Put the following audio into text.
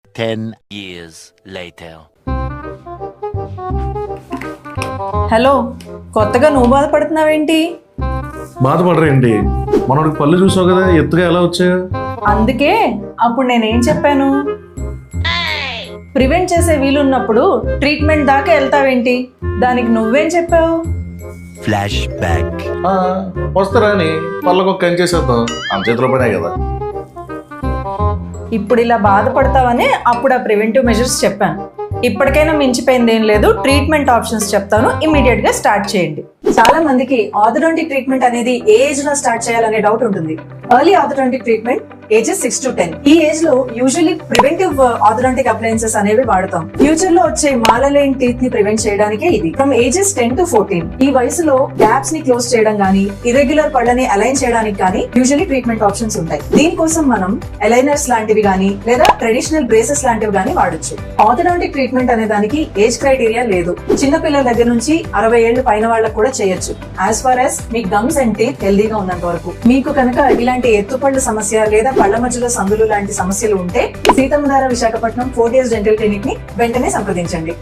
10 years later. Hello, కొత్తగా నువ్వు బాధపడుతున్నావేంటి? బాధపడరేంటి? మనోడికి పళ్ళు చూసావు కదా, ఎత్తుగా ఎలా వచ్చాయో. అందుకే అప్పుడు నేనేం చెప్పాను, ప్రివెంట్ చేసే వీలున్నప్పుడు ట్రీట్మెంట్ దాకా వెళ్తావేంటి? దానికి నువ్వేం చెప్పావు? Flashback. వస్తారా అని పళ్ళకు ఒక కం చేసేద్దాం, మన చేతిలో పడాయి కదా. ఇప్పుడు ఇలా బాధపడతావని అప్పుడు ఆ ప్రివెంటివ్ మెజర్స్ చెప్పాను. ఇప్పటికైనా మించిపోయింది ఏం లేదు. ట్రీట్మెంట్ ఆప్షన్స్ చెప్తాను, ఇమీడియట్ గా స్టార్ట్ చేయండి. చాలా మందికి ఆర్థోడాంటిక్ ట్రీట్మెంట్ అనేది ఏ ఏజ్ లో స్టార్ట్ చేయాలనే డౌట్ ఉంటుంది. Early orthodontic treatment ages 6 to 10. ఈ ఏజ్ లో యూజువల్లీ ప్రివెంటివ్ ఆర్థోడాంటిక్ అప్లయన్సెస్ అనేవి వాడతాం. ఫ్యూచర్ లో వచ్చే మాలలైన్ టీత్ ని ప్రివెంట్ చేయడానికే ఇది. ఫ్రమ్ ఏజెస్ 10 to 14 ఈ వయసులో గ్యాప్స్ ని క్లోజ్ చేయడం గానీ, ఇర్రెగ్యులర్ పళ్ళని అలైన్ చేయడానికి కానీ యూజువల్లీ ట్రీట్మెంట్ ఆప్షన్స్ ఉంటాయి. దీనికోసం మనం అలైనర్స్ లాంటివి గానీ లేదా ట్రెడిషనల్ బ్రేసెస్ లాంటివి గానీ వాడొచ్చు. ఆర్థోడాంటిక్ ట్రీట్మెంట్ అనే దానికి ఏజ్ క్రైటీరియా లేదు. చిన్న పిల్లల దగ్గర నుంచి 60 ఏళ్లు పైన వాళ్ళకు కూడా చేయొచ్చు, యాజ్ ఫార్ యాజ్ మీ గమ్స్ అండ్ టీత్ హెల్దీగా ఉన్నంత వరకు. మీకు కనుక ఇలాంటి ఎత్తుపళ్ళ సమస్య లేదా పళ్ళ మధ్యలో సందులు లాంటి సమస్యలు ఉంటే Seethammadhara Visakhapatnam 4 Days dental clinic ని వెంటనే సంప్రదించండి.